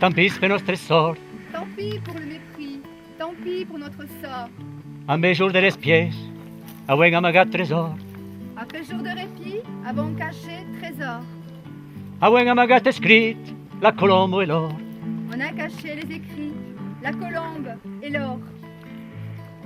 tant pis per nostre sort. Tant pis pour le mépris, tant pis pour notre sort. En mes jours de respiers, avouem amagat tresor. Après jour de répit, avons caché trésor. Avouem amagat escrit la colombe et l'or. On a caché les écrits, la colombe et l'or.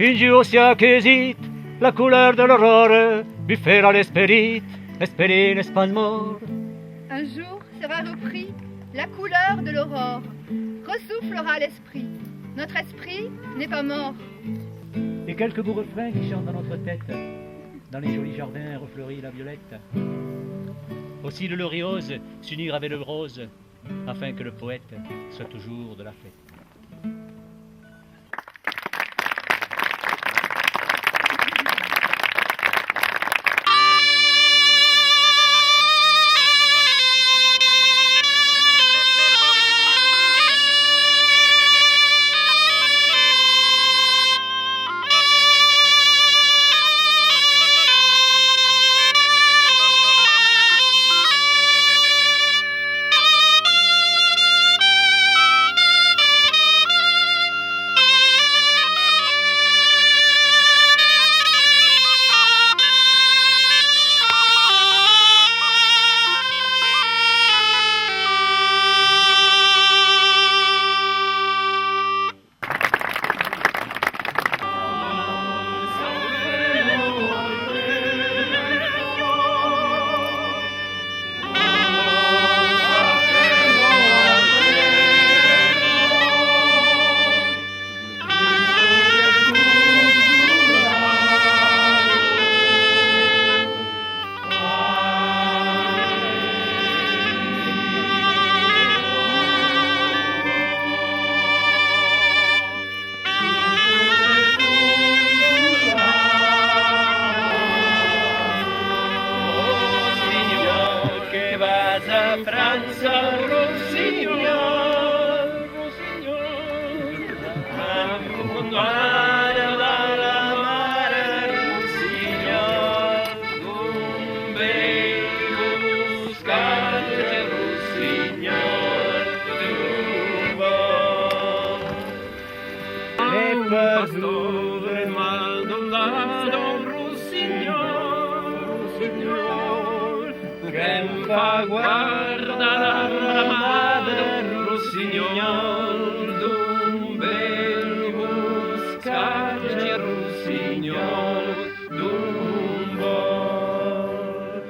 Un jour sia quesit la couleur de l'aurore, buffer à l'esprit, espérer n'est pas mort. Un jour sera repris la couleur de l'aurore, ressoufflera l'esprit. Notre esprit n'est pas mort. Et quelques beaux refrains qui chantent dans notre tête, dans les jolis jardins refleurit la violette. Aussi le rose s'unir avec le rose, afin que le poète soit toujours de la fête. Franza, Rossignol, mare alla mare, Rossignol, un bel buscante, Rossignol, un pastore mal donato, Rossignol, Rossignol, che fa guarda la madre, Rossignol, d'un bel buscarci, Rossignol, d'un vol.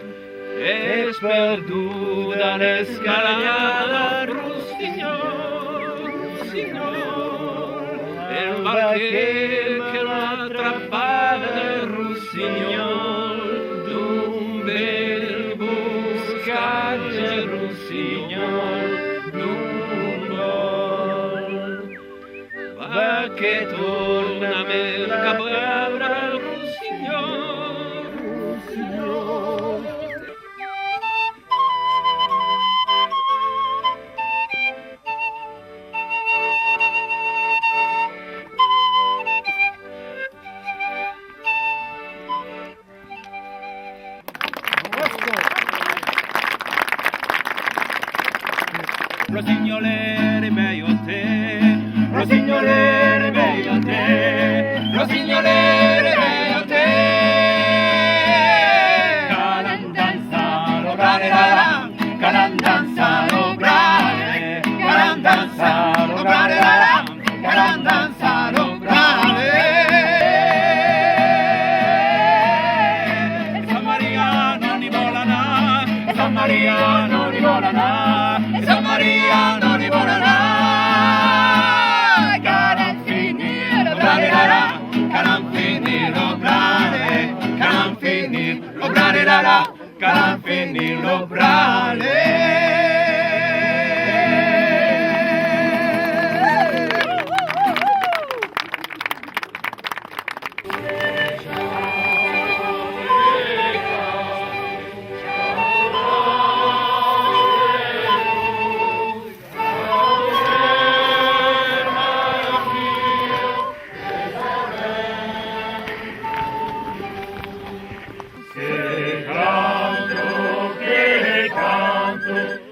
És perduda l'escalada, Rossignol, Rossignol, el barquer que l'ha atrapada, Rossignol, d'un bel buscarci, Rossignol, d'un vol. Va que torna el capabra, Rossignol, Rossignol. Rosignolere meglio a te, Rosignolere meglio a te, Rosignolere meglio a te. Carandanza lograre la, carandanza lograre, carandanza lograre la, carandanza lograre. San Maria non ni volana, San Maria non ni volana, San Maria non ni volana. Caran finir lograre la, caran finir lograre, caran finir lograre la, caran finir lograre. Che canto,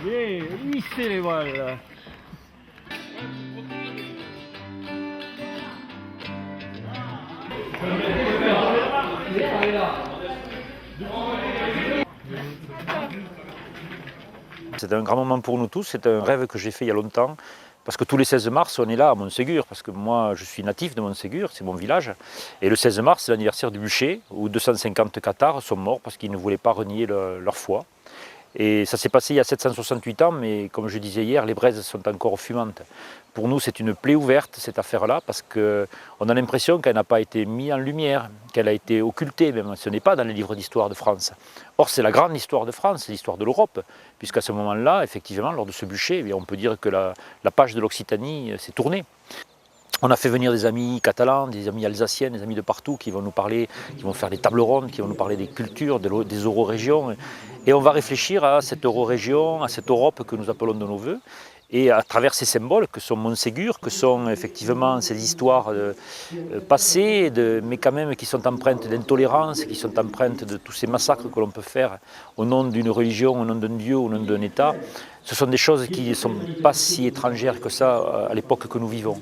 Yeah, hissez les voiles. C'est un grand moment pour nous tous, c'est un rêve que j'ai fait il y a longtemps, parce que tous les 16 mars, on est là à Montségur, parce que moi je suis natif de Montségur, c'est mon village, et le 16 mars, c'est l'anniversaire du bûcher, où 250 Cathares sont morts parce qu'ils ne voulaient pas renier leur foi. Et ça s'est passé il y a 768 ans, mais comme je disais hier, les braises sont encore fumantes. Pour nous, c'est une plaie ouverte, cette affaire-là, parce qu'on a l'impression qu'elle n'a pas été mise en lumière, qu'elle a été occultée même. Ce n'est pas dans les livres d'histoire de France. Or, c'est la grande histoire de France, c'est l'histoire de l'Europe, puisqu'à ce moment-là, effectivement, lors de ce bûcher, on peut dire que la page de l'Occitanie s'est tournée. On a fait venir des amis catalans, des amis alsaciens, des amis de partout qui vont nous parler, qui vont faire des tables rondes, qui vont nous parler des cultures, des eurorégions. Et on va réfléchir à cette eurorégion, à cette Europe que nous appelons de nos voeux. Et à travers ces symboles que sont Montségur, que sont effectivement ces histoires passées, mais quand même qui sont empreintes d'intolérance, qui sont empreintes de tous ces massacres que l'on peut faire au nom d'une religion, au nom d'un Dieu, au nom d'un État, ce sont des choses qui ne sont pas si étrangères que ça à l'époque que nous vivons.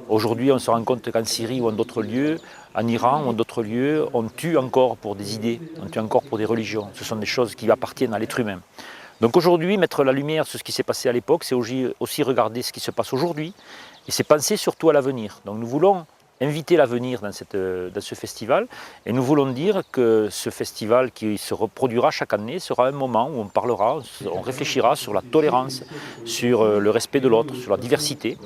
Aujourd'hui, on se rend compte qu'en Syrie ou en d'autres lieux, en Iran ou en d'autres lieux, on tue encore pour des idées, on tue encore pour des religions. Ce sont des choses qui appartiennent à l'être humain. Donc aujourd'hui, mettre la lumière sur ce qui s'est passé à l'époque, c'est aussi regarder ce qui se passe aujourd'hui, et c'est penser surtout à l'avenir. Donc nous voulons inviter l'avenir dans ce festival, et nous voulons dire que ce festival qui se reproduira chaque année sera un moment où on parlera, on réfléchira sur la tolérance, sur le respect de l'autre, sur la diversité.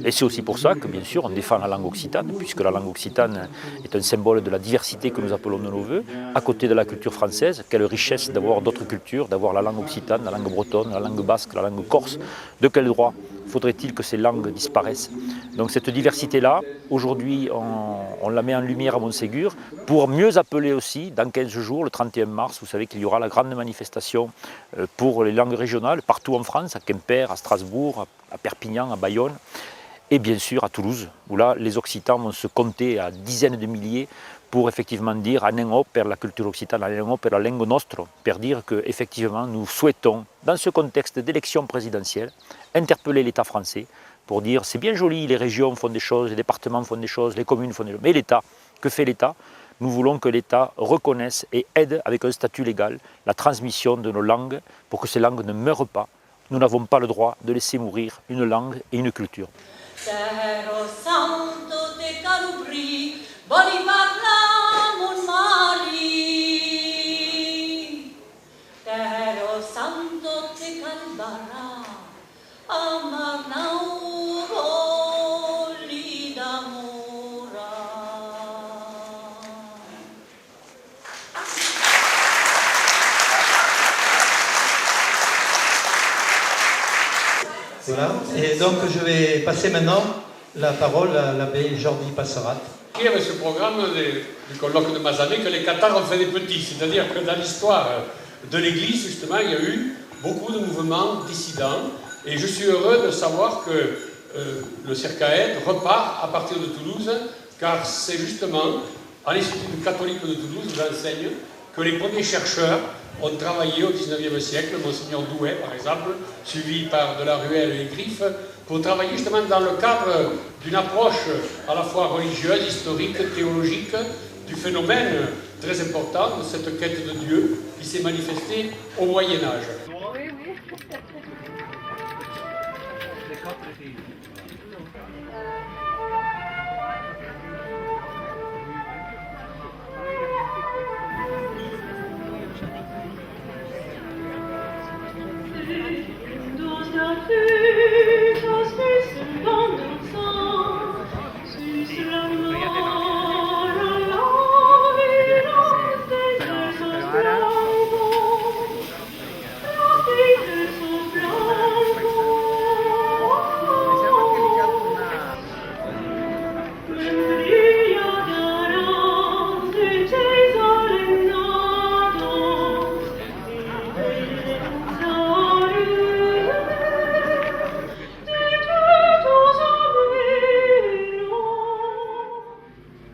Et c'est aussi pour ça que bien sûr on défend la langue occitane, puisque la langue occitane est un symbole de la diversité que nous appelons de nos voeux, à côté de la culture française. Quelle richesse d'avoir d'autres cultures, d'avoir la langue occitane, la langue bretonne, la langue basque, la langue corse. De quel droit faudrait-il que ces langues disparaissent? Donc cette diversité-là, aujourd'hui, on la met en lumière à Montségur pour mieux appeler aussi, dans 15 jours, le 31 mars, vous savez qu'il y aura la grande manifestation pour les langues régionales, partout en France, à Quimper, à Strasbourg, à Perpignan, à Bayonne, et bien sûr à Toulouse, où là, les Occitans vont se compter à dizaines de milliers pour effectivement dire anen per la culture occitane, anen per la lingua nostra, pour dire qu'effectivement nous souhaitons, dans ce contexte d'élection présidentielle, interpeller l'État français pour dire c'est bien joli, les régions font des choses, les départements font des choses, les communes font des choses, mais l'État, que fait l'État? Nous voulons que l'État reconnaisse et aide avec un statut légal la transmission de nos langues pour que ces langues ne meurent pas. Nous n'avons pas le droit de laisser mourir une langue et une culture. Voilà, et donc je vais passer maintenant la parole à l'abbé Jordi Passerat. Il y avait ce programme du colloque de Mazamet que les Cathares ont fait des petits, c'est-à-dire que dans l'histoire de l'Église, justement, il y a eu beaucoup de mouvements dissidents, et je suis heureux de savoir que le CIRCAED repart à partir de Toulouse, car c'est justement à l'Institut catholique de Toulouse, j'enseigne, que les premiers chercheurs ont travaillé au XIXe siècle, Monseigneur Douai par exemple, suivi par de la Ruelle et Griffes, pour travailler justement dans le cadre d'une approche à la fois religieuse, historique, théologique, du phénomène très important de cette quête de Dieu qui s'est manifestée au Moyen-Âge.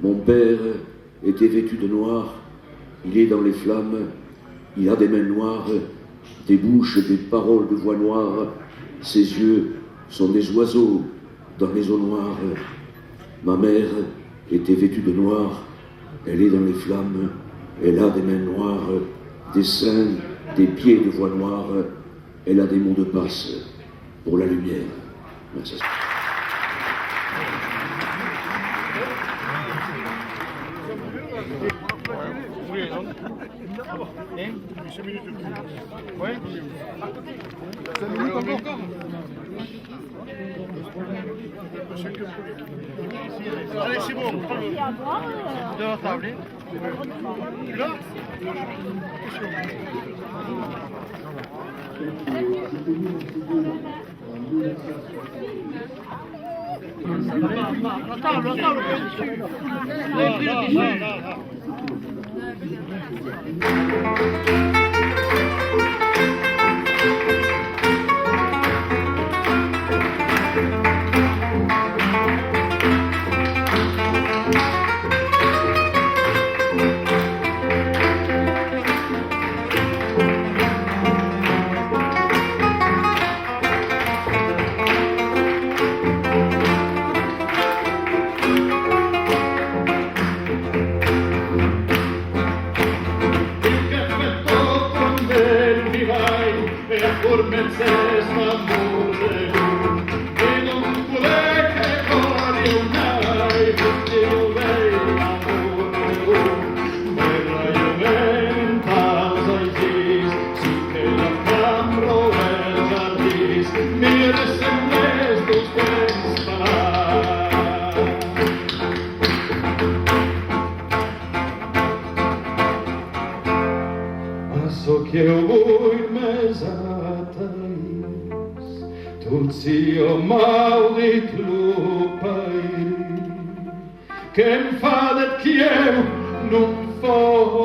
Mon père était vêtu de noir Il est dans les flammes, il a des mains noires, des bouches, des paroles de voix noire. Ses yeux sont des oiseaux dans les eaux noires. Ma mère était vêtue de noir, elle est dans les flammes, elle a des mains noires, des seins, des pieds de voix noire. Elle a des mots de passe pour la lumière. Merci. Allez, c'est bon, de la table. Là la table. So che io vuoi mesatais, tutti o maudit lupai, che m'fa det che eu non fo